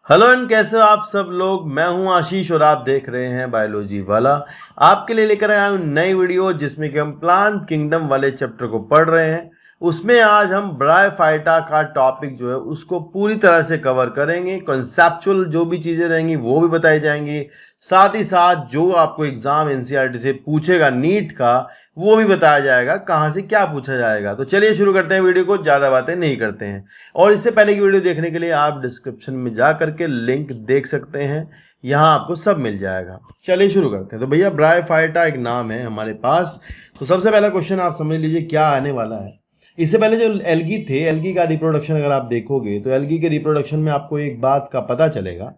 Hello and कैसे हो आप सब लोग। मैं हूं आशीष और आप देख रहे हैं बायोलॉजी वाला। आपके लिए लेकर आया हूं नई वीडियो जिसमें कि हम प्लांट किंगडम वाले चैप्टर को पढ़ रहे हैं। उसमें आज हम ब्रायोफाइटा का टॉपिक जो है उसको पूरी तरह से कवर करेंगे। कॉन्सेप्चुअल जो भी चीज़ें रहेंगी वो भी बताई जाएंगी, साथ ही साथ जो आपको एग्जाम एनसीईआरटी से पूछेगा नीट का वो भी बताया जाएगा, कहाँ से क्या पूछा जाएगा। तो चलिए शुरू करते हैं वीडियो को, ज़्यादा बातें नहीं करते हैं। और इससे पहले की वीडियो देखने के लिए आप डिस्क्रिप्शन में जा करके लिंक देख सकते हैं, यहाँ आपको सब मिल जाएगा। चलिए शुरू करते हैं। तो भैया ब्रायोफाइटा एक नाम है हमारे पास। तो सबसे पहला क्वेश्चन आप समझ लीजिए क्या आने वाला है। इससे पहले जो एल्गी थे, एल्गी का रिप्रोडक्शन अगर आप देखोगे तो एल्गी के रिप्रोडक्शन में आपको एक बात का पता चलेगा।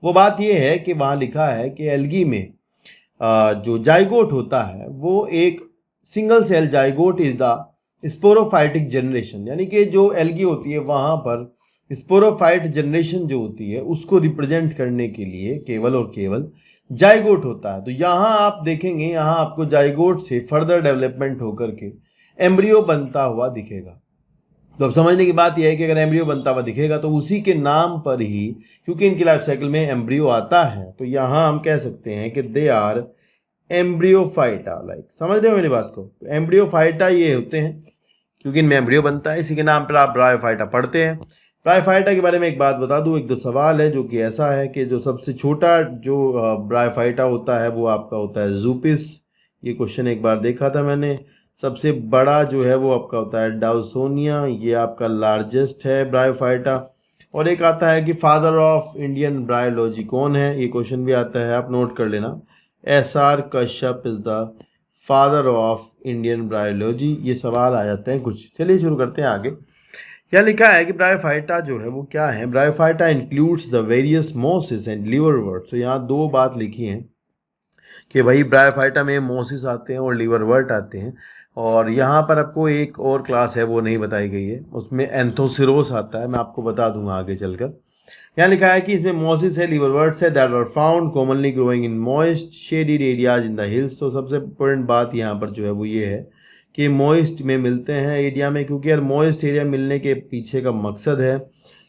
वो बात ये है कि वहाँ लिखा है कि एल्गी में जो जाइगोट होता है वो एक single cell zygote is the sporophytic generation, यानी कि जो एल्गी होती है वहाँ पर स्पोरोफाइट जनरेशन जो होती है उसको रिप्रेजेंट करने के लिए केवल और केवल जाइगोट होता है। तो यहाँ आप देखेंगे, यहाँ आपको जाइगोट से फर्दर डेवलपमेंट होकर के एम्ब्रियो बनता हुआ दिखेगा। तो अब समझने की बात यह है कि अगर एम्ब्रियो बनता हुआ दिखेगा तो उसी के नाम पर ही, क्योंकि इनकी लाइफ साइकिल में एम्ब्रियो आता है, तो यहाँ हम कह सकते हैं कि दे आर एम्ब्रियोफाइटा। लाइक समझ रहे हो मेरी बात को। एम्ब्रियोफाइटा ये होते हैं क्योंकि इनमें एम्ब्रियो बनता है, इसी के नाम पर आप ब्रायोफाइटा पढ़ते हैं। ब्रायोफाइटा के बारे में एक बात बता दूं, एक दो सवाल है जो कि ऐसा है कि जो सबसे छोटा जो ब्रायोफाइटा होता है वो आपका होता है जूपिस। ये क्वेश्चन एक बार देखा था मैंने। सबसे बड़ा जो है वो आपका होता है डाउसोनिया, ये आपका लार्जेस्ट है ब्रायोफाइटा। और एक आता है कि फादर ऑफ इंडियन ब्रायोलॉजी कौन है, ये क्वेश्चन भी आता है, आप नोट कर लेना। SR Kashyap is the father of Indian bryology. ये सवाल आ जाते हैं कुछ। चलिए शुरू करते हैं आगे। क्या लिखा है कि ब्रायोफाइटा जो है वो क्या है। Bryophyta includes the various mosses and liverwort. तो यहाँ दो बात लिखी है कि भाई ब्रायोफाइटा में मोसिस आते हैं और लिवरवर्ट आते हैं। और यहाँ पर आपको एक और क्लास है वो नहीं बताई गई है, उसमें एंथोसिरोस आता है, मैं आपको बता दूंगा आगे चलकर। यहाँ लिखा है कि इसमें मोसिस है, लिवरवर्ट्स है, that are found commonly growing in moist shaded areas in the hills. तो सबसे इम्पोर्टेंट बात यहाँ पर जो है वो ये है कि मॉइस्ट में मिलते हैं एरिया में, क्योंकि यार मॉइस्ट एरिया मिलने के पीछे का मकसद है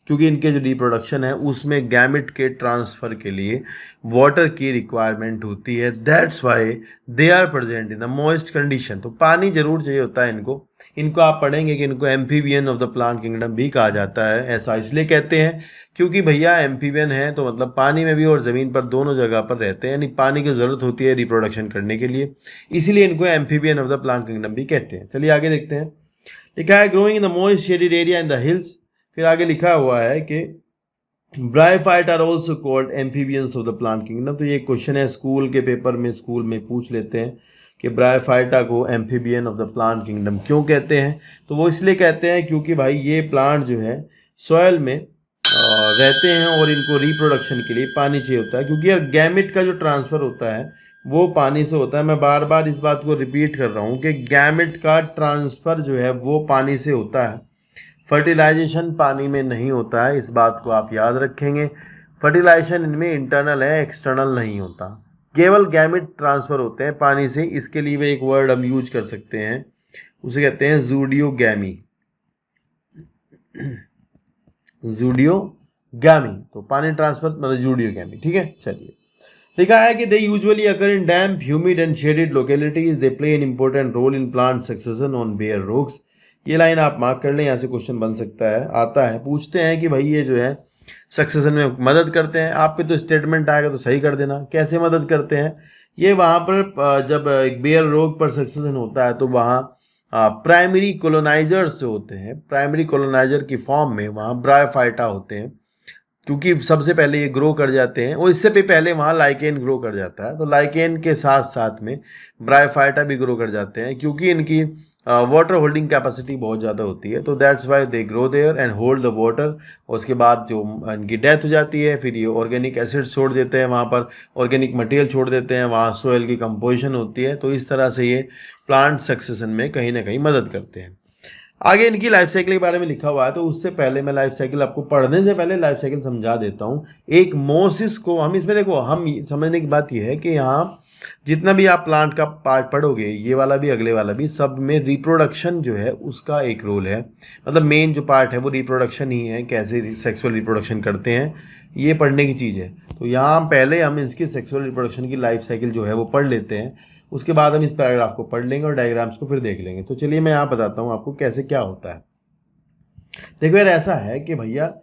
क्योंकि इनके जो रिप्रोडक्शन है उसमें गैमेट के ट्रांसफ़र के लिए वाटर की रिक्वायरमेंट होती है। That's why they are present in the moist condition. तो पानी जरूर चाहिए होता है इनको आप पढ़ेंगे कि इनको amphibian of the plant kingdom भी कहा जाता है। ऐसा इसलिए कहते हैं क्योंकि भैया एम्फीबियन है तो मतलब पानी में भी और ज़मीन पर दोनों जगह पर रहते हैं, यानी पानी की ज़रूरत होती है रिप्रोडक्शन करने के लिए, इसीलिए इनको amphibian of the plant kingdom भी कहते हैं। चलिए आगे देखते हैं। लिखा है growing in the moist shaded area in the hills. फिर आगे लिखा हुआ है कि bryophyte are also called amphibians of the plant kingdom. तो ये क्वेश्चन है स्कूल के पेपर में, स्कूल में पूछ लेते हैं कि ब्रायोफाइटा को amphibian of the plant kingdom क्यों कहते हैं। तो वो इसलिए कहते हैं क्योंकि भाई ये प्लांट जो है सॉइल में रहते हैं और इनको रिप्रोडक्शन के लिए पानी चाहिए होता है, क्योंकि यार गैमेट का जो ट्रांसफ़र होता है वो पानी से होता है। मैं बार बार इस बात को रिपीट कर रहा हूँ कि गैमेट का ट्रांसफ़र जो है वो पानी से होता है, फर्टिलाइजेशन पानी में नहीं होता है। इस बात को आप याद रखेंगे। फर्टिलाइजेशन इनमें इंटरनल है, एक्सटर्नल नहीं होता, केवल गैमेट ट्रांसफ़र होते हैं पानी से। इसके लिए भी एक वर्ड हम यूज कर सकते हैं, उसे कहते हैं जूडियोगैमी। जूडियोगैमी तो पानी ट्रांसफर मतलब जूडियोगैमी, ठीक है। चलिए लिखा है कि they usually occur in damp humid and shaded localities, they play an important role in plant succession on bare rocks. ये लाइन आप मार्क कर लें, यहाँ से क्वेश्चन बन सकता है, आता है। पूछते हैं कि भाई ये जो है सक्सेशन में मदद करते हैं। आपके तो स्टेटमेंट आएगा तो सही कर देना, कैसे मदद करते हैं। ये वहाँ पर जब एक बेयर रोग पर सक्सेशन होता है तो वहाँ प्राइमरी कोलोनाइजर्स जो होते हैं, प्राइमरी कोलोनाइजर की फॉर्म में वहाँ ब्रायोफाइटा होते हैं, क्योंकि सबसे पहले ये ग्रो कर जाते हैं और इससे भी पहले वहाँ लाइकेन ग्रो कर जाता है। तो लाइकेन के साथ साथ में ब्रायोफाइटा भी ग्रो कर जाते हैं, क्योंकि इनकी वाटर होल्डिंग कैपेसिटी बहुत ज़्यादा होती है। तो that's why they grow there and hold the water. और उसके बाद जो इनकी डेथ हो जाती है फिर ये ऑर्गेनिक एसिड छोड़ देते हैं, वहाँ पर ऑर्गेनिक मटेरियल छोड़ देते हैं, वहाँ सोयल की कंपोजिशन होती है। तो इस तरह से ये प्लांट सक्सेशन में कहीं ना कहीं मदद करते हैं। आगे इनकी लाइफ साइकिल के बारे में लिखा हुआ है, तो उससे पहले मैं लाइफ साइकिल आपको पढ़ने से पहले लाइफ साइकिल समझा देता हूँ। एक मोसिस को हम इसमें देखो, हम समझने की बात यह है कि यहाँ जितना भी आप प्लांट का पार्ट पढ़ोगे, ये वाला भी अगले वाला भी, सब में रिप्रोडक्शन जो है उसका एक रोल है। मतलब मेन जो पार्ट है वो रिप्रोडक्शन ही है, कैसे सेक्सुअल रिप्रोडक्शन करते हैं, ये पढ़ने की चीज़ है। तो यहाँ पहले हम इसकी सेक्सुअल रिप्रोडक्शन की लाइफ साइकिल जो है वो पढ़ लेते हैं, उसके बाद हम इस पैराग्राफ को पढ़ लेंगे और डायग्राम्स को फिर देख लेंगे। तो चलिए मैं यहाँ बताता हूँ आपको कैसे क्या होता है। देखो यार, ऐसा है कि भैया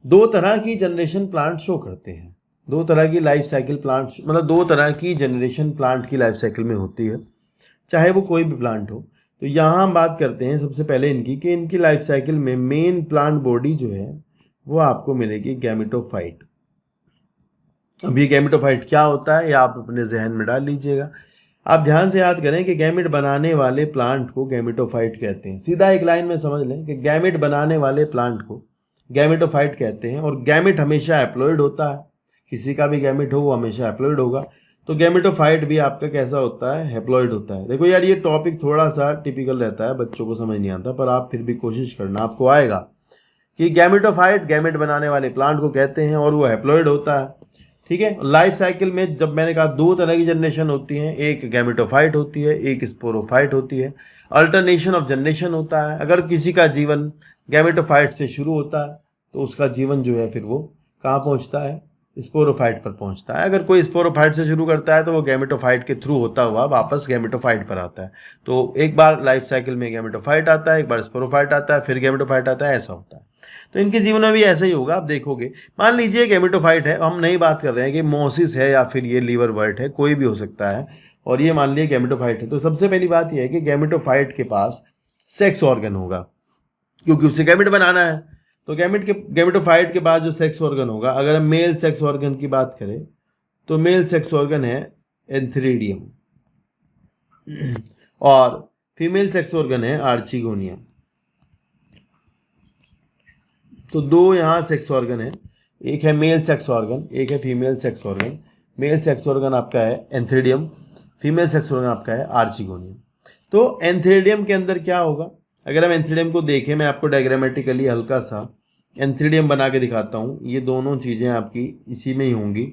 दो तरह की जनरेशन प्लांट शो करते हैं, दो तरह की लाइफ साइकिल प्लांट, मतलब दो तरह की जनरेशन प्लांट की लाइफ साइकिल में होती है, चाहे वो कोई भी प्लांट हो। तो यहाँ हम बात करते हैं सबसे पहले इनकी, कि इनकी लाइफ साइकिल में मेन प्लांट बॉडी जो है वो आपको मिलेगी गैमेटोफाइट। अब ये गैमेटोफाइट क्या होता है ये आप अपने जहन में डाल लीजिएगा। आप ध्यान से याद करें कि गैमेट बनाने वाले प्लांट को गैमेटोफाइट कहते हैं। सीधा एक लाइन में समझ लें कि गैमेट बनाने वाले प्लांट को गैमेटोफाइट कहते हैं। और गैमेट हमेशा हैप्लॉइड होता है, किसी का भी गैमेट हो वो हमेशा हैप्लॉइड होगा। तो गैमेटोफाइट भी आपका कैसा होता है, हैप्लॉइड होता है। देखो यार, ये टॉपिक थोड़ा सा टिपिकल रहता है, बच्चों को समझ नहीं आता, पर आप फिर भी कोशिश करना, आपको आएगा कि गैमेटोफाइट गैमेट बनाने वाले प्लांट को कहते हैं और वो हैप्लॉइड होता है। ठीक है। लाइफ साइकिल में जब मैंने कहा दो तरह की जनरेशन होती हैं, एक गैमेटोफाइट होती है, एक स्पोरोफाइट होती है। अल्टरनेशन ऑफ जनरेशन होता है। अगर किसी का जीवन गैमेटोफाइट से शुरू होता है तो उसका जीवन जो है फिर वो कहाँ पहुँचता है, स्पोरोफाइट पर पहुंचता है। अगर कोई स्पोरोफाइट से शुरू करता है तो वो गैमेटोफाइट के थ्रू होता हुआ वापस गैमेटोफाइट पर आता है। तो एक बार लाइफ साइकिल में गैमेटोफाइट आता है, एक बार स्पोरोफाइट आता है, फिर गैमेटोफाइट आता है, ऐसा होता है। तो इनके जीवन में भी ऐसा ही होगा। आप देखोगे, मान लीजिए गैमेटोफाइट है, हम नहीं बात कर रहे हैं कि मोसिस है या फिर ये लीवर वर्ट है, कोई भी हो सकता है, और ये मान लीजिए गैमेटोफाइट है। तो सबसे पहली बात यह है कि गैमेटोफाइट के पास सेक्स ऑर्गन होगा, क्योंकि उसे गैमेट बनाना है। तो गैमेटोफाइट के बाद जो सेक्स ऑर्गन होगा, अगर हम मेल सेक्स ऑर्गन की बात करें तो मेल सेक्स ऑर्गन है एंथ्रीडियम और फीमेल सेक्स ऑर्गन है आर्चिगोनियम। तो दो यहाँ सेक्स ऑर्गन है, एक है मेल सेक्स ऑर्गन, एक है female sex organ. Mail sex organ आपका है एंथ्रीडियम, फीमेल सेक्स ऑर्गन आपका है आर्चिगोनियम। तो एंथ्रीडियम के अंदर क्या होगा, अगर हम एंथ्रीडियम को देखें, मैं आपको डायग्रामेटिकली हल्का सा एंथ्रीडियम बना के दिखाता हूँ। ये दोनों चीज़ें आपकी इसी में ही होंगी।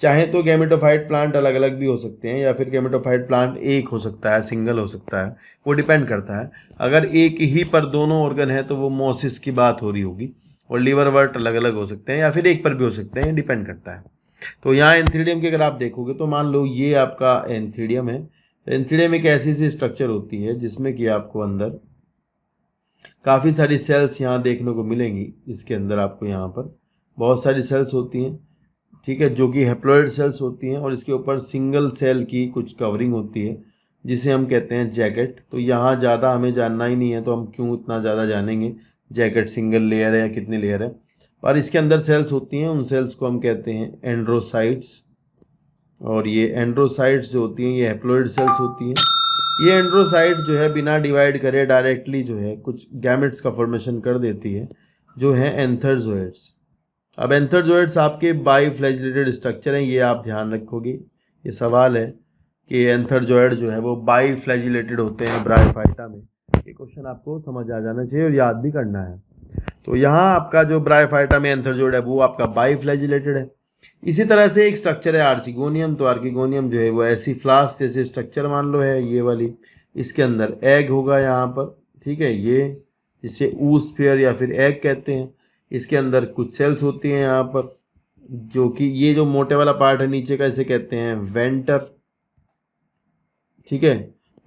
चाहे तो गैमेटोफाइट प्लांट अलग अलग भी हो सकते हैं, या फिर गैमेटोफाइट प्लांट एक हो सकता है, सिंगल हो सकता है, वो डिपेंड करता है। अगर एक ही पर दोनों ऑर्गन है तो वो मोसिस की बात हो रही होगी, और लीवर वर्ट अलग अलग हो सकते हैं, या फिर एक पर भी हो सकते हैं, डिपेंड करता है। तो यहाँ एंथ्रीडियम की अगर आप देखोगे तो मान लो ये आपका एंथ्रीडियम है। एंथ्रीडियम एक ऐसी सी स्ट्रक्चर होती है जिसमें कि आपको अंदर काफ़ी सारी सेल्स यहाँ देखने को मिलेंगी। इसके अंदर आपको यहाँ पर बहुत सारी सेल्स होती हैं, ठीक है, जो कि हैप्लॉइड सेल्स होती हैं, और इसके ऊपर सिंगल सेल की कुछ कवरिंग होती है जिसे हम कहते हैं जैकेट। तो यहाँ ज़्यादा हमें जानना ही नहीं है, तो हम क्यों इतना ज़्यादा जानेंगे जैकेट सिंगल लेयर है या कितनी लेयर है। पर इसके अंदर सेल्स होती हैं, उन सेल्स को हम कहते हैं एंड्रोसाइट्स। और ये एंड्रोसाइट्स जो होती हैं ये हैप्लॉइड सेल्स होती हैं। ये एंड्रोसाइट जो है बिना डिवाइड करे डायरेक्टली जो है कुछ गैमेट्स का फॉर्मेशन कर देती है, जो है एंथरजोइड्स। अब एंथरजोइड्स आपके बाईफ्लैजिलेटेड स्ट्रक्चर हैं, ये आप ध्यान रखोगे। ये सवाल है कि एंथरजोइड जो है वो बाईफ्लैजिलेटेड होते हैं ब्रायोफाइटा में। ये क्वेश्चन आपको समझ आ जाना चाहिए और याद भी करना है। तो यहाँ आपका जो ब्रायोफाइटा में एंथरजोइड है वो आपका बाईफ्लैजिलेटेड है। इसी तरह से एक स्ट्रक्चर है आर्चिगोनियम। तो आर्चिगोनियम जो है वो ऐसी फ्लास्क जैसे स्ट्रक्चर मान लो है ये वाली। इसके अंदर एग होगा यहाँ पर, ठीक है, ये जिसे ऊस्फेयर या फिर एग कहते हैं। इसके अंदर कुछ सेल्स होती हैं यहाँ पर, जो कि ये जो मोटे वाला पार्ट है नीचे का इसे कहते हैं वेंटर, ठीक है।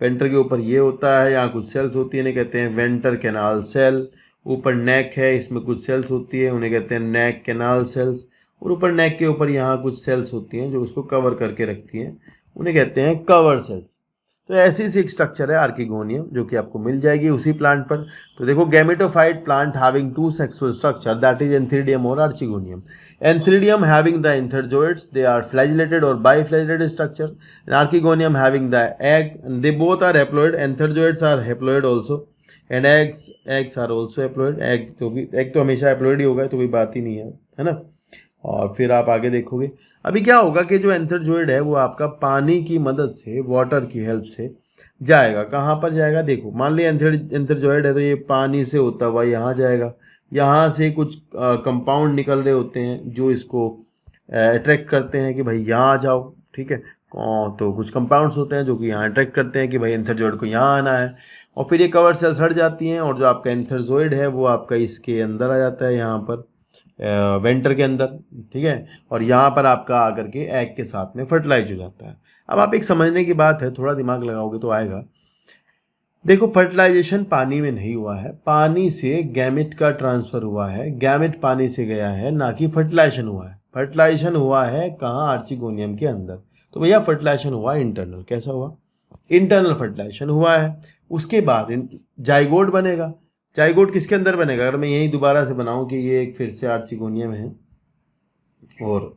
वेंटर के ऊपर ये होता है, यहाँ कुछ सेल्स होती है, इन्हें कहते हैं वेंटर कैनाल सेल। ऊपर नेक है, इसमें कुछ सेल्स होती है, उन्हें कहते हैं नेक कैनाल सेल्स। और ऊपर नेक के ऊपर यहाँ कुछ सेल्स होती हैं जो उसको कवर करके रखती हैं, उन्हें कहते हैं कवर सेल्स। तो ऐसी सी एक स्ट्रक्चर है आर्किगोनियम, जो कि आपको मिल जाएगी उसी प्लांट पर। तो देखो, gametophyte plant having two sexual structure, that is antheridium और archegonium. Antheridium having the antherozoids, they are flagellated और biflagellated structure. And archegonium having the egg, they both are haploid. Antherozoids are haploid also, and eggs are also haploid. Egg तो हमेशा haploid ही होगा, तो कोई बात ही नहीं है ना। और फिर आप आगे देखोगे अभी क्या होगा कि जो एंथरजोइड है वो आपका पानी की मदद से, वाटर की हेल्प से जाएगा। कहाँ पर जाएगा, देखो, मान लिया एंथरजोइड है तो ये पानी से होता हुआ यहाँ जाएगा। यहाँ से कुछ कंपाउंड निकल रहे होते हैं जो इसको अट्रैक्ट करते हैं कि भाई यहाँ आ जाओ, ठीक है। तो कुछ कंपाउंड्स होते हैं जो कि यहाँ अट्रैक्ट करते हैं कि भाई एंथरजोइड को यहाँ आना है, और फिर ये कवर सेल्स हट जाती हैं और जो आपका एंथरजोइड है वो आपका इसके अंदर आ जाता है, यहाँ पर वेंटर के अंदर, ठीक है। और यहाँ पर आपका आकर के एग के साथ में फर्टिलाइज हो जाता है। अब आप एक समझने की बात है, थोड़ा दिमाग लगाओगे तो आएगा। देखो, फर्टिलाइजेशन पानी में नहीं हुआ है, पानी से गैमेट का ट्रांसफर हुआ है, गैमेट पानी से गया है, ना कि फर्टिलाइजेशन हुआ है। फर्टिलाइजेशन हुआ है कहाँ? आर्चिगोनियम के अंदर। तो भैया फर्टिलाइजेशन हुआ इंटरनल। कैसा हुआ? इंटरनल फर्टिलाइजेशन हुआ है। उसके बाद जाइगोट बनेगा। जाइगोट किसके अंदर बनेगा? अगर मैं यही दोबारा से बनाऊं कि ये एक फिर से आर्चिगोनियम है और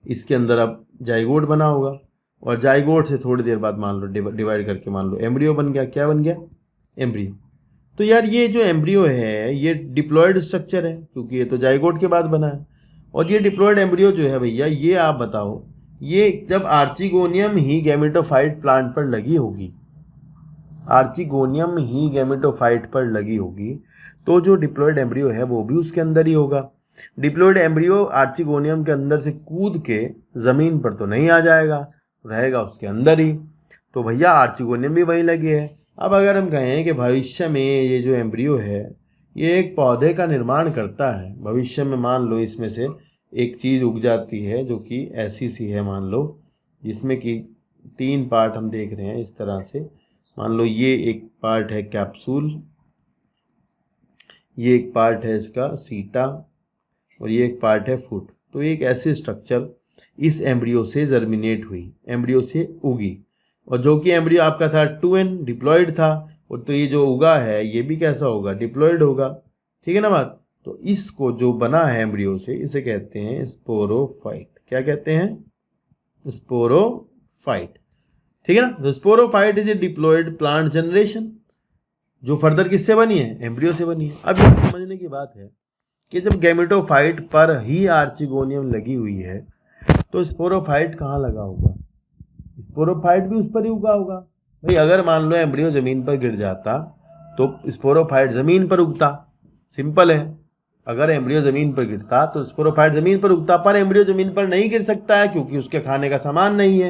इसके अंदर अब जाइगोट बना होगा, और जाइगोट से थोड़ी देर बाद मान लो डिवाइड करके मान लो एम्ब्रियो बन गया। क्या बन गया? एम्ब्रियो। तो यार ये जो एम्ब्रियो है ये डिप्लॉयड स्ट्रक्चर है, क्योंकि ये तो जाइगोट के बाद बना है। और ये डिप्लॉयड एम्ब्रियो जो है भैया, ये आप बताओ, ये जब आर्चिगोनियम ही गैमेटोफाइट प्लांट पर लगी होगी, आर्चिगोनियम ही गैमेटोफाइट पर लगी होगी, तो जो डिप्लॉयड एम्ब्रियो है वो भी उसके अंदर ही होगा। डिप्लॉयड एम्ब्रियो आर्चिगोनियम के अंदर से कूद के ज़मीन पर तो नहीं आ जाएगा, रहेगा उसके अंदर ही। तो भैया आर्चिगोनियम भी वहीं लगे है। अब अगर हम कहें कि भविष्य में ये जो एम्ब्रियो है ये एक पौधे का निर्माण करता है, भविष्य में मान लो इसमें से एक चीज़ उग जाती है जो कि ऐसी सी है, मान लो जिसमें कि 3 पार्ट हम देख रहे हैं इस तरह से। मान लो ये एक पार्ट है कैप्सूल, ये एक पार्ट है इसका सीटा, और ये एक पार्ट है फुट। तो एक ऐसी स्ट्रक्चर इस एम्ब्रियो से जर्मिनेट हुई, एम्ब्रियो से उगी, और जो कि एम्ब्रियो आपका था 2n डिप्लॉयड था, और तो ये जो उगा है ये भी कैसा होगा? डिप्लॉयड होगा। ठीक है ना बात? तो इसको जो बना है एम्ब्रियो से इसे कहते हैं स्पोरोफाइट। क्या कहते हैं? स्पोरोफाइट। ठीक है ना? तो sporophyte is a diploid plant generation, जो फर्दर किससे बनी है? एम्ब्रियो से बनी है। अब ये समझने की बात है कि जब गैमेटोफाइट पर ही आर्चिगोनियम लगी हुई है तो स्पोरोफाइट कहाँ लगा होगा? स्पोरोफाइट भी उस पर ही उगा होगा। भाई अगर मान लो एम्ब्रियो जमीन पर गिर जाता तो स्पोरोफाइट जमीन पर उगता, सिंपल है। अगर एम्ब्रियो जमीन पर गिरता तो स्पोरोफाइट जमीन पर उगता, पर एम्ब्रियो जमीन पर नहीं गिर सकता है क्योंकि उसके खाने का सामान नहीं है।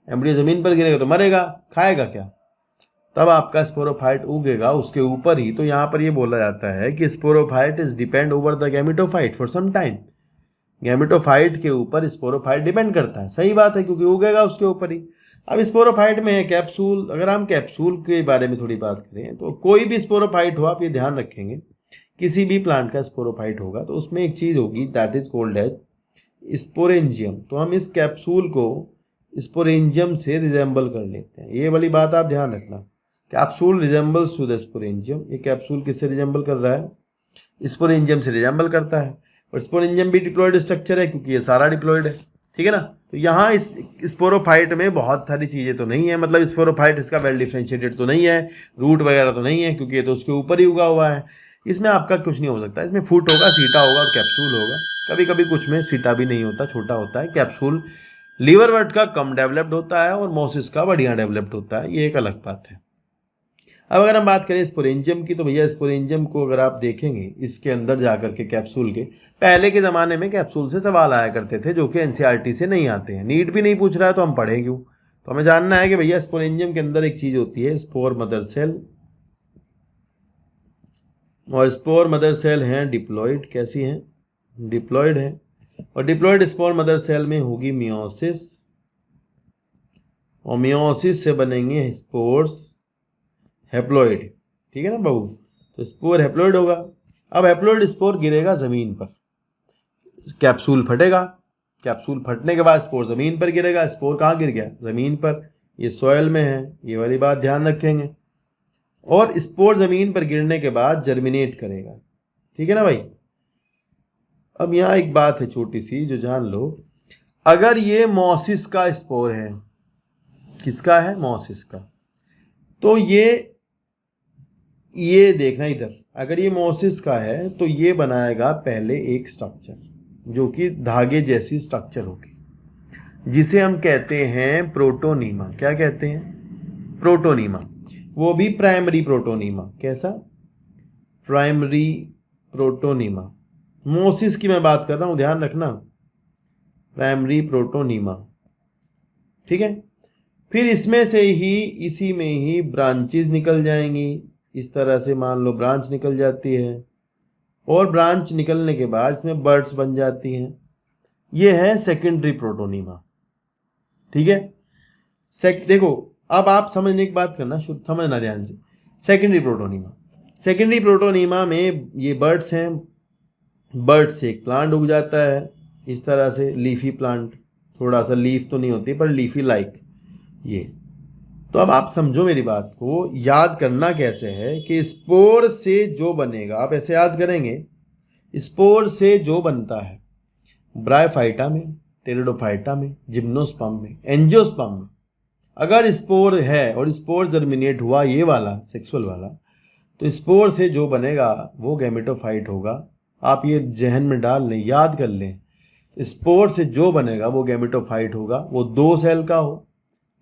एम्ब्रियो जमीन पर गिरेगा तो मरेगा, खाएगा क्या? तब आपका स्पोरोफाइट उगेगा उसके ऊपर ही। तो यहाँ पर ये बोला जाता है कि sporophyte is depend over the gametophyte for some time. Gametophyte के ऊपर स्पोरोफाइट डिपेंड करता है। सही बात है, क्योंकि उगेगा उसके ऊपर ही। अब स्पोरोफाइट में है कैप्सूल। अगर हम कैप्सूल के बारे में थोड़ी बात करें तो कोई भी स्पोरोफाइट हो, आप ये ध्यान रखेंगे, किसी भी प्लांट का स्पोरोफाइट होगा तो उसमें एक चीज़ होगी that is called as sporangium. तो हम इस कैप्सूल को स्पोरेंजियम से रिजेंबल कर लेते हैं। ये वाली बात आप ध्यान रखना, capsule resembles to the sporangium. ये कैप्सूल किससे रिजेंबल कर रहा है? स्पोरेंजियम से रिजेंबल करता है। और स्पोरेंजियम भी डिप्लॉयड स्ट्रक्चर है क्योंकि ये सारा डिप्लॉयड है। ठीक है ना? तो यहाँ इस स्पोरोफाइट में बहुत सारी चीज़ें तो नहीं है, मतलब स्पोरोफाइट इसका वेल डिफ्रेंशिएटेड तो नहीं है, रूट वगैरह तो नहीं है क्योंकि ये तो उसके ऊपर ही उगा हुआ है। इसमें आपका कुछ नहीं हो सकता। इसमें फुट होगा, सीटा होगा और कैप्सूल होगा। कभी कभी कुछ में सीटा भी नहीं होता, छोटा होता है। कैप्सूल लीवरवर्ट का कम डेवलप्ड होता है और मोसिस का बढ़िया डेवलप्ड होता है, ये एक अलग बात है। अब अगर हम बात करें स्पोरेंजियम की, तो भैया स्पोरेंजियम को अगर आप देखेंगे इसके अंदर जाकर के कैप्सूल के, पहले के ज़माने में कैप्सूल से सवाल आया करते थे जो कि एनसीईआरटी से नहीं आते हैं। नीट भी नहीं पूछ रहा है तो हम पढ़े क्यों? तो हमें जानना है कि भैया स्पोरेंजियम के अंदर एक चीज़ होती है स्पोर मदर सेल, और स्पोर मदर सेल हैं डिप्लॉयड। कैसी हैं? डिप्लॉयड है। और डिप्लॉयड स्पोर मदर सेल में होगी मियोसिस, और मियोसिस से बनेंगे स्पोर्स हैप्लॉइड। ठीक है ना बाबू? तो स्पोर हैप्लॉइड होगा। अब हैप्लॉइड स्पोर गिरेगा ज़मीन पर, कैप्सूल फटेगा, कैप्सूल फटने के बाद स्पोर ज़मीन पर गिरेगा। स्पोर कहाँ गिर गया? ज़मीन पर। ये सॉइल में है, ये वाली बात ध्यान रखेंगे। और स्पोर ज़मीन पर गिरने के बाद जर्मिनेट करेगा। ठीक है ना भाई? अब यहाँ एक बात है छोटी सी जो जान लो, अगर ये मोसिस का स्पोर है, किसका है? मोसिस का, तो ये देखना इधर, अगर ये मोसिस का है तो ये बनाएगा पहले एक स्ट्रक्चर जो कि धागे जैसी स्ट्रक्चर होगी, जिसे हम कहते हैं प्रोटोनीमा। क्या कहते हैं? प्रोटोनीमा। वो भी प्राइमरी प्रोटोनीमा। कैसा? Primary protonema. मोसिस की मैं बात कर रहा हूँ, ध्यान रखना, प्राइमरी प्रोटोनीमा। ठीक है। फिर इसमें से ही इसी में ही ब्रांचेस निकल जाएंगी, इस तरह से मान लो ब्रांच निकल जाती है, और ब्रांच निकलने के बाद इसमें बर्ड्स बन जाती हैं। ये है सेकेंडरी प्रोटोनीमा, ठीक है। देखो अब आप समझने की बात करना, समझना ध्यान से। सेकेंडरी प्रोटोनीमा में ये बर्ड्स हैं, बर्ड से एक प्लांट उग जाता है इस तरह से, लीफी प्लांट, थोड़ा सा लीफ तो नहीं होती पर लीफी लाइक ये। तो अब आप समझो मेरी बात को, याद करना कैसे है कि स्पोर से जो बनेगा, आप ऐसे याद करेंगे, स्पोर से जो बनता है ब्रायोफाइटा में, टेरिडोफाइटा में, जिम्नोस्पर्म में, एंजियोस्पर्म में, अगर स्पोर है और स्पोर जर्मिनेट हुआ ये वाला सेक्सुअल वाला, तो स्पोर से जो बनेगा वो गैमेटोफाइट होगा। आप ये जहन में डाल लें, याद कर लें, स्पोर से जो बनेगा वो गैमेटोफाइट होगा। वो 2 सेल का हो,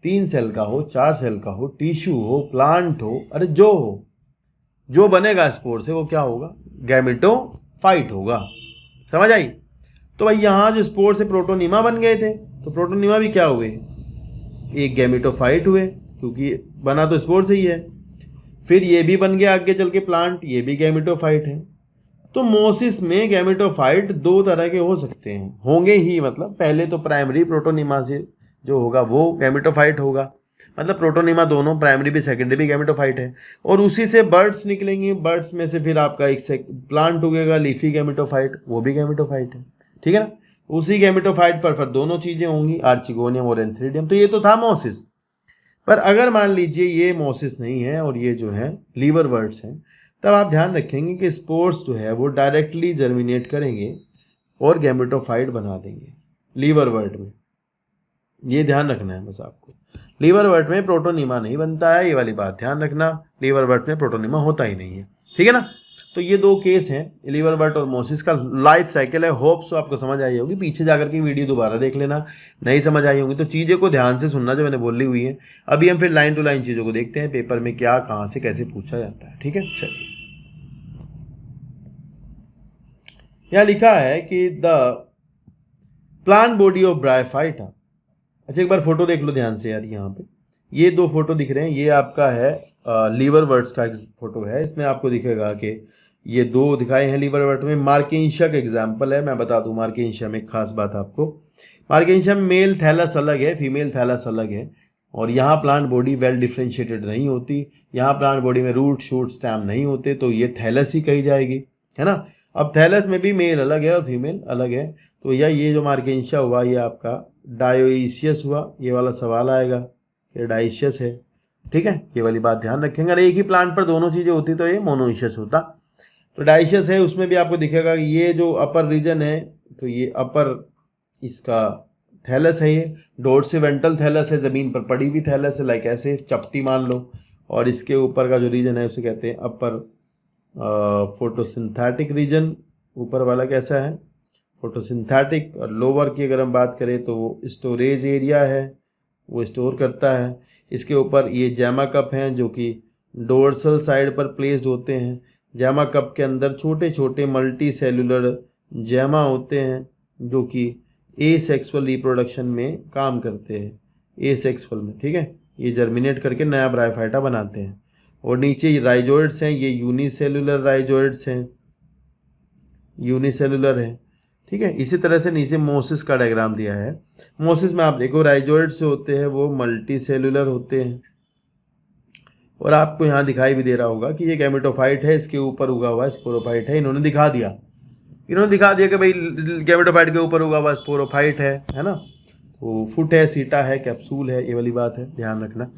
3 सेल का हो, 4 सेल का हो, टिश्यू हो, प्लांट हो, अरे जो हो, जो बनेगा स्पोर से वो क्या होगा, गैमेटोफाइट होगा। समझ आई? तो भाई यहाँ जो स्पोर से प्रोटोनीमा बन गए थे, तो प्रोटोनीमा भी क्या हुए, एक गैमेटोफाइट हुए, क्योंकि बना तो स्पोर से ही है। फिर ये भी बन गया आगे चल के प्लांट, ये भी गैमेटोफाइट है। तो मोसिस में गैमेटोफाइट 2 तरह के हो सकते हैं, होंगे ही, मतलब पहले तो प्राइमरी प्रोटोनीमा से जो होगा वो गैमेटोफाइट होगा, मतलब प्रोटोनीमा दोनों, प्राइमरी भी सेकेंडरी भी गैमेटोफाइट है। और उसी से बर्ड्स निकलेंगे, बर्ड्स में से फिर आपका एक प्लांट उगेगा, लीफी गैमेटोफाइट, वो भी गैमेटोफाइट है, ठीक है ना। उसी गैमेटोफाइट पर फिर दोनों चीज़ें होंगी, आर्चिगोनियम और एंथ्रीडियम। तो ये तो था मोसिस। पर अगर मान लीजिए ये मोसिस नहीं है और ये जो है लीवर वर्ड्स हैं, तब आप ध्यान रखेंगे कि स्पोर्स जो है वो डायरेक्टली जर्मिनेट करेंगे और गैमेटोफाइट बना देंगे लीवर वर्ड में। ये ध्यान रखना है बस आपको, लीवर वर्ड में प्रोटोनीमा नहीं बनता है, ये वाली बात ध्यान रखना, लीवर वर्ड में प्रोटोनीमा होता ही नहीं है, ठीक है ना। तो ये 2 केस हैं, लीवर वर्ड और मोसिस का लाइफ साइकिल है। होप सो आपको समझ आई होगी, पीछे जाकर के वीडियो दोबारा देख लेना, नहीं समझ आई होगी तो चीज़ें को ध्यान से सुनना जो मैंने बोली हुई है। अभी हम फिर लाइन टू लाइन चीज़ों को देखते हैं, पेपर में क्या कहाँ से कैसे पूछा जाता है, ठीक है। चलिए, यहाँ लिखा है कि the plant body of bryophyta. अच्छा एक बार फोटो देख लो ध्यान से यार, यहाँ पे ये 2 फोटो दिख रहे हैं, ये आपका है लीवर वर्ड्स का फोटो है। इसमें आपको दिखेगा कि ये 2 दिखाए हैं लीवर वर्ड में। मार्केंशिया का एग्जाम्पल है, मैं बता दूं मार्केंशिया में एक खास बात आपको, मार्केंशिया में मेल थैलस अलग है, फीमेल थैलस अलग है, और यहाँ प्लांट बॉडी वेल डिफ्रेंशिएटेड नहीं होती, यहाँ प्लांट बॉडी में रूट शूट स्टैम नहीं होते, तो ये थैलस ही कही जाएगी, है ना। अब थैलस में भी मेल अलग है और फीमेल अलग है, तो ये जो मार्केंशिया हुआ ये आपका डायोइशियस हुआ, ये वाला सवाल आएगा कि डायोइशियस है, ठीक है, ये वाली बात ध्यान रखेंगे। अगर एक ही प्लांट पर दोनों चीज़ें होती तो ये मोनोइशियस होता। तो डायोइशियस है, उसमें भी आपको दिखेगा कि ये जो अपर रीजन है, तो ये अपर इसका थैलस है, ये डोर्सिवेंट्रल थैलस है, ज़मीन पर पड़ी हुई थैलस है, लाइक ऐसे चपटी मान लो, और इसके ऊपर का जो रीजन है उसे कहते हैं अपर फोटोसिंथेटिक रीजन। ऊपर वाला कैसा है, फोटोसिंथेटिक। और लोअर की अगर हम बात करें तो वो स्टोरेज एरिया है, वो स्टोर करता है। इसके ऊपर ये जैमा कप हैं जो कि डोर्सल साइड पर प्लेस्ड होते हैं। जैमा कप के अंदर छोटे छोटे मल्टी सेलुलर जैमा होते हैं जो कि एसेक्सुअल रिप्रोडक्शन में काम करते हैं, एसेक्सुअल में, ठीक है। ये जर्मिनेट करके नया ब्रायोफाइटा बनाते हैं। और नीचे राइजोइड्स हैं, ये यूनिसेलुलर राइजोइड्स हैं, यूनिसेलुलर है, ठीक है। इसी तरह से नीचे मोसिस का डायग्राम दिया है। मोसिस में आप देखो राइजोइड्स जो होते हैं वो मल्टी सेलुलर होते हैं, और आपको यहाँ दिखाई भी दे रहा होगा कि ये गैमेटोफाइट है, इसके ऊपर उगा हुआ स्पोरोफाइट है। इन्होंने दिखा दिया कि भाई गैमेटोफाइट के ऊपर उगा हुआ स्पोरोफाइट है ना। तो फुट है, सीटा है, कैप्सूल है, ये वाली बात है, ध्यान रखना।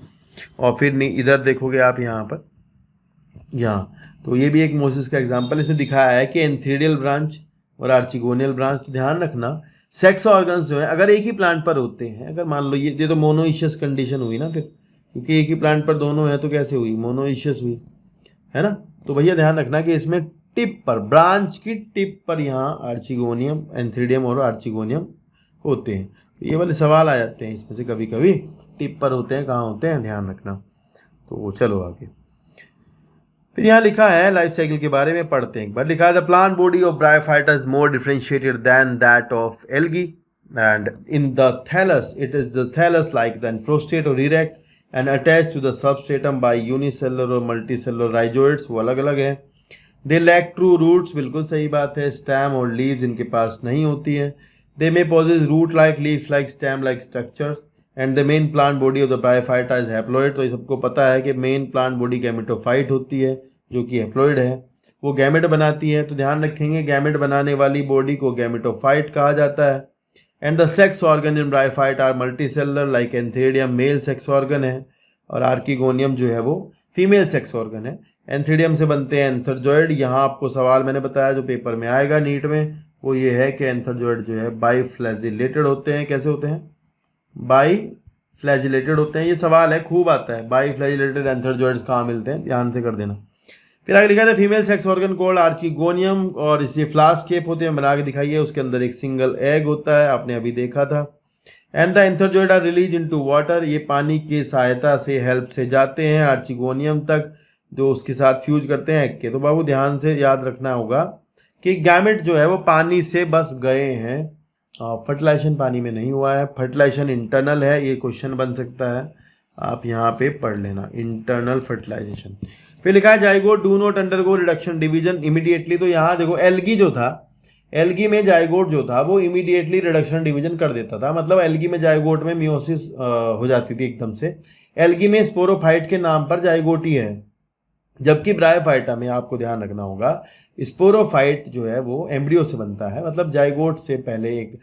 और फिर इधर देखोगे आप यहाँ पर, यहाँ तो ये भी एक मोसिस का एग्जाम्पल इसमें दिखाया है कि एंथ्रीडियल ब्रांच और आर्चिगोनियल ब्रांच। तो ध्यान रखना सेक्स ऑर्गन्स जो है अगर एक ही प्लांट पर होते हैं, अगर मान लो ये तो मोनोइशियस कंडीशन हुई ना, फिर क्योंकि एक ही प्लांट पर दोनों है तो कैसे हुई, मोनोइशियस हुई, है ना। तो भैया ध्यान रखना कि इसमें टिप पर, ब्रांच की टिप पर यहाँ आर्चिगोनियम, एंथ्रीडियम और आर्चिगोनियम होते हैं। तो ये वाले सवाल आ जाते हैं इसमें से, कभी कभी टिप पर होते हैं, कहाँ होते हैं, ध्यान रखना। तो चलो आगे, फिर यहाँ लिखा है लाइफ साइकिल के बारे में पढ़ते हैं एक बार। लिखा है the plant body of bryophyta is more differentiated than that of algae. and in the thallus, it is the thallus like the prostate or erect and attached to the substratum by unicellular or multicellular rhizoids, वो अलग अलग है. They lack true roots, बिल्कुल सही बात है. Stem और leaves इनके पास नहीं होती है. They may possess root like, leaf like, stem like structures. And the main plant body of the bryophyta is haploid. तो ये सबको पता है कि main plant body gametophyte होती है जो कि haploid है. वो गैमेट बनाती है. तो ध्यान रखेंगे गैमेट बनाने वाली बॉडी को गैमेटोफाइट कहा जाता है. And the sex organ in bryophyte are multicellular like antheridium male sex organ है और आर्किगोनियम जो है वो फीमेल सेक्स ऑर्गन है. एंथेरियम से बनते हैं एंथरजॉइड. यहाँ आपको सवाल मैंने बताया जो पेपर में आएगा नीट में वो ये है कि एंथरजॉइड जो है बाईफ्लैजिलेटेड होते हैं. कैसे होते हैं? बाईफ्लैजिलेटेड होते हैं. ये सवाल है, खूब आता है. बाईफ्लैजिलेटेड एंथरजॉइड्स कहाँ मिलते हैं, ध्यान से कर देना. फिर आगे लिखा था female sex organ cold archegonium और इसे फ्लास्क शेप होते हैं. बना के दिखाइए. उसके अंदर एक सिंगल एग होता है, आपने अभी देखा था. And the antherozoid are release into water. ये पानी की सहायता से हेल्प से जाते हैं आर्चिगोनियम तक जो उसके साथ फ्यूज करते हैं एग के. तो बाबू ध्यान से याद रखना होगा कि गैमेट जो है वो पानी से बस गए हैं. फर्टिलाइजेशन पानी में नहीं हुआ है. फर्टिलाइजेशन इंटरनल है. ये क्वेश्चन बन सकता है, आप यहाँ पे पढ़ लेना. Internal fertilisation. फिर लिखा है zygote do not undergo reduction division immediately. तो यहाँ देखो एल्गी जो था, एल्गी में जाइगोट जो था वो इमीडिएटली रिडक्शन डिवीजन कर देता था. मतलब एल्गी में जाइगोट में मियोसिस हो जाती थी एकदम से. एल्गी में स्पोरोफाइट के नाम पर जाइगोट ही है. जबकि ब्रायोफाइटा में आपको ध्यान रखना होगा स्पोरोफाइट जो है वो एम्ब्रियो से बनता है. मतलब जाइगोट से पहले एक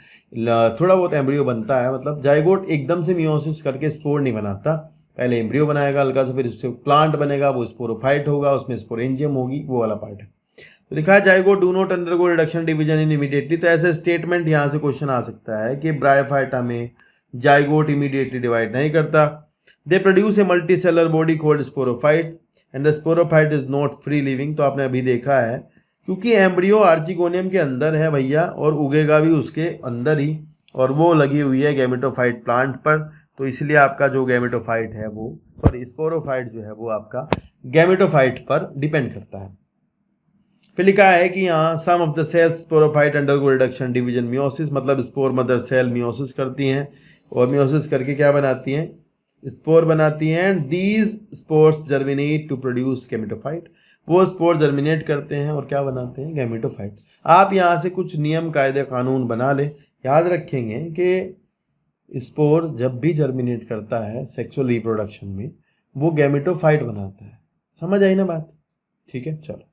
थोड़ा बहुत एम्ब्रियो बनता है. मतलब जाइगोट एकदम से मियोसिस करके स्पोर नहीं बनाता. पहले एम्ब्रियो बनाएगा हल्का सा, फिर उससे प्लांट बनेगा, वो स्पोरोफाइट होगा, उसमें स्पोरेंजियम होगी, वो वाला पार्ट है. तो लिखा है zygote do not undergo reduction division in immediately. तो ऐसे स्टेटमेंट यहाँ से क्वेश्चन आ सकता है कि ब्रायोफाइटा में जाइगोट इमीडिएटली डिवाइड नहीं करता. They produce a multi cellular body called sporophyte and the sporophyte is not free living. तो आपने अभी देखा है क्योंकि एम्ब्रियो आर्चिगोनियम के अंदर है भैया और उगेगा भी उसके अंदर ही, और वो लगी हुई है गैमेटोफाइट प्लांट पर. तो इसलिए आपका जो गैमेटोफाइट है वो सॉरी स्पोरोफाइट जो है वो आपका गैमेटोफाइट पर डिपेंड करता है. फिर लिखा है कि यहाँ some of the cells sporophyte undergo reduction division meiosis. मतलब स्पोर मदर सेल मियोसिस करती हैं और मियोसिस करके क्या बनाती हैं? स्पोर बनाती हैं. And these spores germinate to produce gametophyte. वो स्पोर जर्मिनेट करते हैं और क्या बनाते हैं? गैमेटोफाइट. आप यहाँ से कुछ नियम कायदे कानून बना ले. याद रखेंगे कि स्पोर जब भी जर्मिनेट करता है सेक्सुअल रिप्रोडक्शन में वो गैमेटोफाइट बनाता है. समझ आई ना बात? ठीक है, चलो.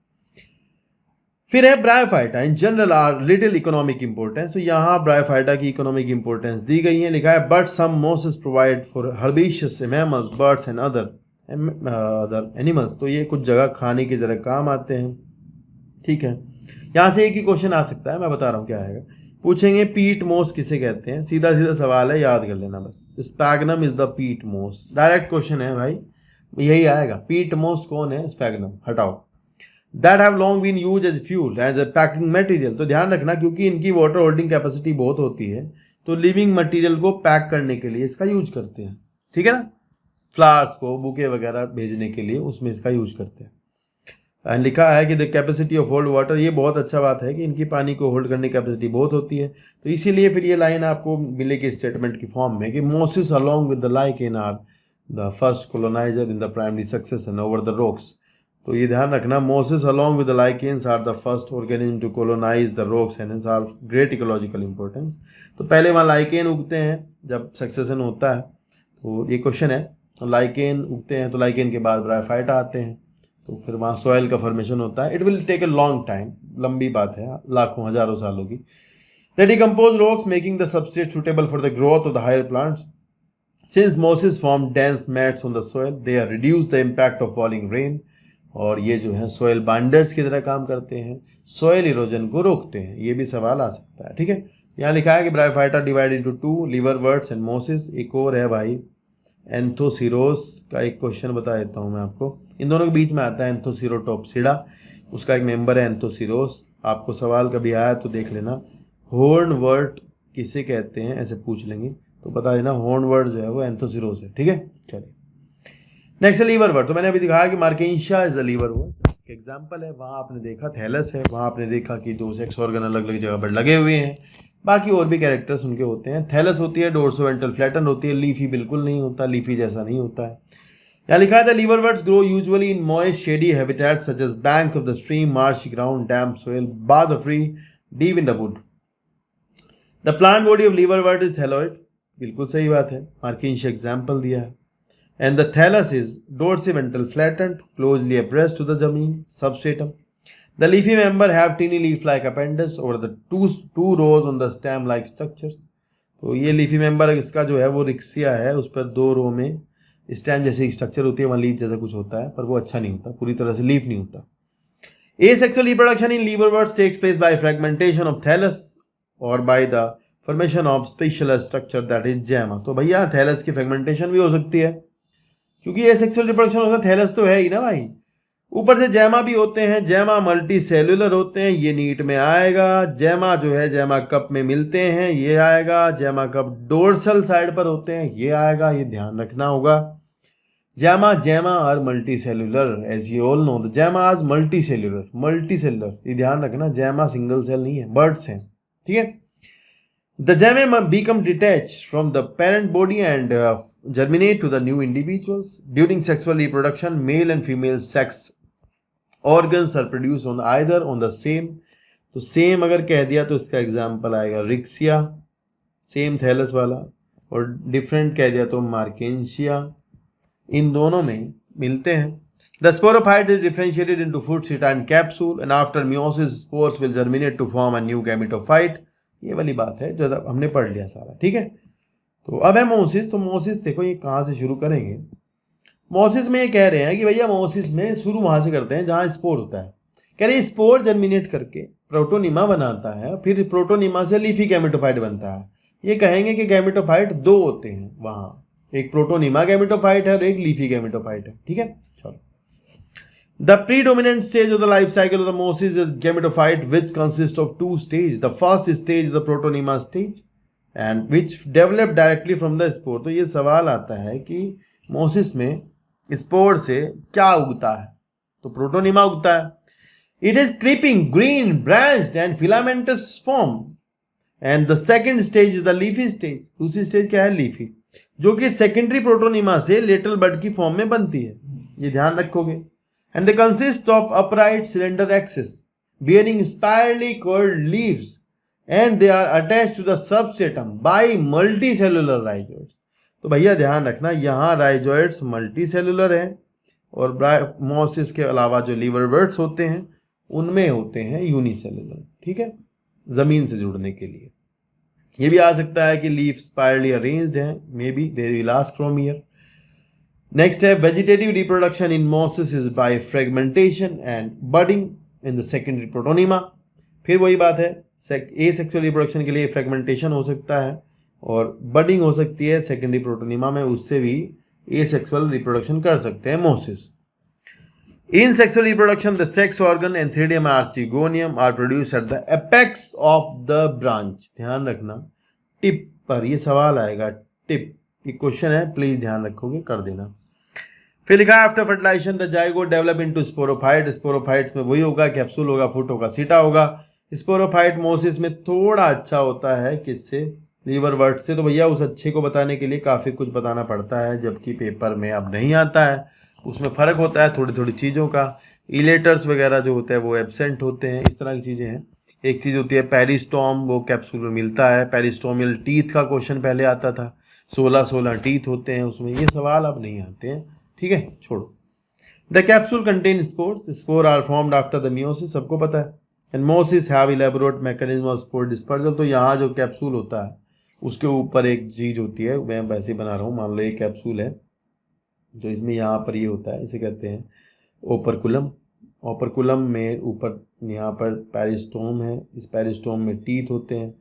फिर है bryophyta in general R little economic importance. तो यहाँ ब्रायोफाइटा की इकोनॉमिक इंपोर्टेंस दी गई है. लिखा है but some mosses provide for herbaceous mammals birds and other animals. तो ये कुछ जगह खाने की जगह काम आते हैं. ठीक है, यहाँ से एक ही क्वेश्चन आ सकता है, मैं बता रहा हूँ क्या आएगा. पूछेंगे पीट मोस किसे कहते हैं. सीधा सीधा सवाल है, याद कर लेना बस. स्पैग्नम इज द पीट मोस. डायरेक्ट क्वेश्चन है भाई, यही आएगा. पीट मोस कौन है? स्पैग्नम. हटाओ. That have long been use as fuel as a packing material. तो ध्यान रखना क्योंकि इनकी वाटर होल्डिंग कैपेसिटी बहुत होती है तो लिविंग मटेरियल को पैक करने के लिए इसका यूज करते हैं. ठीक है ना, फ्लावर्स को बुके वगैरह भेजने के लिए उसमें इसका यूज करते हैं. एंड लिखा है कि the capacity of hold water. ये बहुत अच्छा बात है कि इनकी पानी को होल्ड करने की कैपेसिटी बहुत होती है. तो इसीलिए फिर ये लाइन आपको मिलेगी स्टेटमेंट की फॉर्म में कि mosses along with the lichen are the first coloniser in the primary succession over the rocks. तो ये ध्यान रखना, mosses along with the lichens are the first organism to colonise the rocks and are great ecological importance. तो पहले वहाँ lichen उगते हैं जब सक्सेशन होता है. तो ये क्वेश्चन है, लाइकेन उगते हैं तो लाइकेन के बाद ब्रायोफाइटा आते हैं. तो फिर वहाँ सॉइल का फॉर्मेशन होता है. It will take a long time, लंबी बात है, लाखों हजारों सालों की. The decompose rocks making the substrate suitable for the growth of the higher plants. Since mosses form dense mats on the soil they are reduce the impact of falling rain. और ये जो है सॉइल बाइंडर्स की तरह काम करते हैं, soil erosion को रोकते हैं. ये भी सवाल आ सकता है. ठीक है, यहाँ लिखा है कि bryophyta divide into two, liverworts and mosses. एक और है भाई एंथोसिरोस का. एक क्वेश्चन बता देता हूँ मैं आपको. इन दोनों के बीच में आता है एंथोसिरोटोप्सिडा, उसका एक मेंबर है एंथोसिरोस. आपको सवाल कभी आया तो देख लेना. हॉर्नवर्ट किसे कहते हैं ऐसे पूछ लेंगे तो बता देना. हॉर्नवर्ट जो है वो एंथोसिरोस है. ठीक है, चलिए नेक्स्ट है लीवरवर्ट. तो मैंने अभी दिखाया कि मार्केंशिया इज अ लीवरवर्ट. एग्जाम्पल है, वहाँ आपने देखा थैलस है, वहाँ आपने देखा कि दो सेक्स ऑर्गन अलग अलग जगह पर लगे हुए हैं. बाकी और भी कैरेक्टर्स उनके होते हैं। थैलस होती है, डोर्सोवेंट्रल फ्लैटन होती है, लीफी बिल्कुल नहीं होता, लीफी जैसा नहीं होता है। यहाँ लिखा है the liverworts grow usually in moist shady habitat such as bank of the stream, marsh ground, damp soil, bath of tree, deep in the wood. The plant body of liverwort is thalloid, बिल्कुल सही बात है, मार्किंश example दिया है। And the thallus is dorsiventral flattened, closely abreast to the जमीन, substratum. The leafy member have teeny leaf-like appendages over the two rows on the stem-like structures. तो ये लीफी मेंबर इसका जो है वो रिक्सिया है, उस पर 2 रो में स्टेम जैसी स्ट्रक्चर होती है, वहाँ लीफ जैसा कुछ होता है, पर वो अच्छा नहीं होता, पूरी तरह से लीफ नहीं होता। Asexual reproduction in liverworts takes place by fragmentation of thallus or by the formation of specialized structure that is gemma. तो भैया थैलस की फ्रेगमेंटेशन भी हो सकती है, क्योंकि एसेक्सुअल रिप्रोडक्शन होता है, थैलस तो है ही ना भाई। ऊपर से जैमा भी होते हैं, जैमा मल्टी सेलुलर होते हैं, ये नीट में आएगा। जैमा जो है जैमा कप में मिलते हैं, ये आएगा। जैमा कप डोर्सल साइड पर होते हैं, ये आएगा, ये ध्यान रखना होगा। जैमा और multicellular, as you all know the gemma आज मल्टी सेलुलर, ये ध्यान रखना, जैमा सिंगल सेल नहीं है, बर्ड्स हैं, ठीक है। द जैमे become detach from the parent body and germinate to the new individuals. During sexual reproduction, male and female sex organs are produced on either on the same. तो same अगर कह दिया तो इसका एग्जाम्पल आएगा रिक्सिया, सेम थैलस वाला, और different कह दिया तो मार्केंशिया, इन दोनों में मिलते हैं। The sporophyte is differentiated into fruit, seta and capsule, and after meiosis, spores will germinate to form a new gametophyte. ये वाली बात है जो हमने पढ़ लिया सारा, ठीक है। तो अब है मोसिस। तो मोसिस देखो ये कहाँ से शुरू करेंगे। मोसिस में ये कह रहे हैं कि भैया मोसिस में शुरू वहाँ से करते हैं जहाँ स्पोर होता है। कह रहे हैं स्पोर जर्मिनेट करके प्रोटोनिमा बनाता है, फिर प्रोटोनिमा से लीफी गैमेटोफाइट बनता है। ये कहेंगे कि गैमेटोफाइट 2 होते हैं वहाँ, एक प्रोटोनिमा गैमेटोफाइट है और एक लीफी गैमेटोफाइट है, ठीक है। चलो, the predominant stage of the life cycle of the mosses is gametophyte which consist of 2 stage. The first stage the protonema stage and which develop directly from the spore। तो ये सवाल आता है कि मोसिस में स्पोर से क्या उगता है, तो प्रोटोनिमा उगता है। It is creeping, green, branched and filamentous form and the second stage is the leafy stage। दूसरी स्टेज क्या है, लीफी, जो कि सेकेंडरी प्रोटोनिमा से लेटरल बड की फॉर्म में बनती है, ये ध्यान रखोगे। And they consist of upright cylinder axis bearing spirally curled leaves and they are attached to the substratum by multicellular rhizoids। तो भैया ध्यान रखना, यहाँ राइजोइड्स मल्टीसेलुलर हैं और मोसिस के अलावा जो लीवरवर्ट्स होते हैं उनमें होते हैं यूनिसेलुलर, ठीक है, जमीन से जुड़ने के लिए। ये भी आ सकता है कि लीफ स्पाइरली अरेंज्ड हैं, may be they will ask from here. Next है vegetative reproduction in mosses is by fragmentation and budding in the secondary protonema. फिर वही बात है, एसेक्सुअल रिप्रोडक्शन के लिए फ्रेगमेंटेशन हो सकता है और बडिंग हो सकती है सेकेंडरी प्रोटोनिमा में, उससे भी एसेक्सुअल रिप्रोडक्शन कर सकते हैं mosses. In sexual reproduction the sex organ antheridium archegonium are produce at the apex of the branch. ध्यान रखना टिप पर ये सवाल आएगा, टिप ये क्वेश्चन है, प्लीज ध्यान रखोगे, कर देना। फिर लिखा है after fertilisation the zygote develop into sporophyte. Sporophytes में वही होगा, कैप्सूल होगा, फुट होगा, सीटा होगा। स्पोरोफाइट मोसिस में थोड़ा अच्छा होता है, किससे, लीवरवर्ट से। तो भैया उस अच्छे को बताने के लिए काफ़ी कुछ बताना पड़ता है, जबकि पेपर में अब नहीं आता है, उसमें फ़र्क होता है थोड़ी थोड़ी चीज़ों का। इलेटर्स वगैरह जो होते हैं वो एब्सेंट होते हैं, इस तरह की चीज़ें हैं। एक चीज़ होती है पेरिस्टोम, वो कैप्सूल में मिलता है। पेरिस्टोमियल टीथ का क्वेश्चन पहले आता था, 16 टीथ होते हैं उसमें, ये सवाल अब नहीं आते हैं, ठीक है, छोड़ो। The capsule contain spores, spore are formed after the meiosis, सबको पता है। And mosses have elaborate mechanism of spore dispersal. तो यहाँ जो कैप्सूल होता है उसके ऊपर एक चीज़ होती है, मैं वैसे बना रहा हूँ, मान लो ये कैप्सूल है, जो इसमें यहाँ पर ये होता है, इसे कहते हैं ओपरकुलम। ओपरकुलम में ऊपर यहाँ पर पेरिस्टोम है, इस पेरिस्टोम में टीथ होते हैं,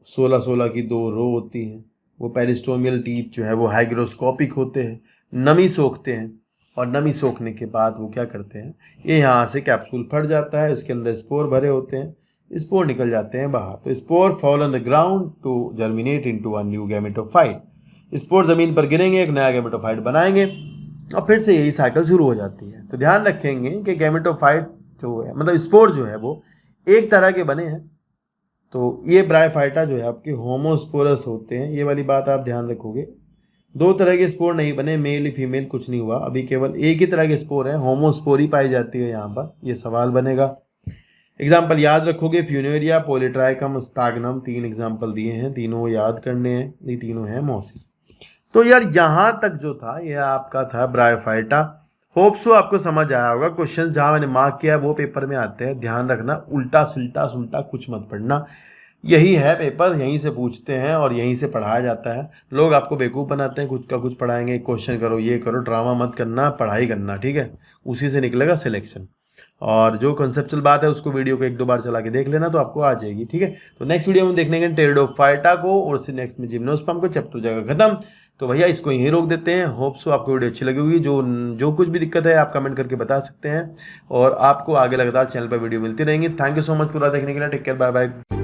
16 की 2 रो होती हैं। वो पेरिस्टोमियल टीथ जो है वो हाइग्रोस्कोपिक होते हैं, नमी सोखते हैं, और नमी सोखने के बाद वो क्या करते हैं, ये यहाँ से कैप्सूल फट जाता है, इसके अंदर स्पोर भरे होते हैं, स्पोर निकल जाते हैं बाहर। तो spore fall on the ground to germinate into a new gametophyte. Spore ज़मीन पर गिरेंगे, एक नया गैमेटोफाइट बनाएंगे, और फिर से यही साइकिल शुरू हो जाती है। तो ध्यान रखेंगे कि गैमेटोफाइट जो है, मतलब स्पोर जो है वो एक तरह के बने हैं, तो ये ब्रायोफाइटा जो है आपके होमोस्पोरस होते हैं, ये वाली बात आप ध्यान रखोगे। दो तरह के स्पोर नहीं बने, मेल फीमेल कुछ नहीं हुआ, अभी केवल एक ही तरह के स्पोर है, होमोस्पोरी पाई जाती है यहाँ पर, ये सवाल बनेगा। एग्जाम्पल याद रखोगे, फ्यूनेरिया, पॉलीट्राइकम, स्पैग्नम, 3 एग्जाम्पल दिए हैं, तीनों याद करने हैं, ये तीनों हैं मोसिस। तो यार यहाँ तक जो था ये आपका था ब्रायोफाइटा। होप सो आपको समझ आया होगा। क्वेश्चन जहाँ मैंने मार्क किया वो पेपर में आते हैं, ध्यान रखना, उल्टा सुल्टा सुल्टा कुछ मत पढ़ना। यही है पेपर, यहीं से पूछते हैं और यहीं से पढ़ाया जाता है। लोग आपको बेवकूफ़ बनाते हैं, कुछ का कुछ पढ़ाएंगे, क्वेश्चन करो, ये करो, ड्रामा मत करना, पढ़ाई करना, ठीक है, उसी से निकलेगा सिलेक्शन। और जो कंसेप्चुअल बात है उसको वीडियो को 1-2 बार चला के देख लेना तो आपको आ जाएगी, ठीक है। तो नेक्स्ट वीडियो में देखने के टेरिडोफाइटा को और उससे नेक्स्ट में जिम्नोस्पर्म को, चैप्टर हो जाएगा खत्म। तो भैया इसको यहीं रोक देते हैं। होप सो आपको वीडियो अच्छी लगी होगी। जो कुछ भी दिक्कत है आप कमेंट करके बता सकते हैं और आपको आगे लगातार चैनल पर वीडियो मिलती रहेंगी। थैंक यू सो मच पूरा देखने के लिए। Take care, bye bye.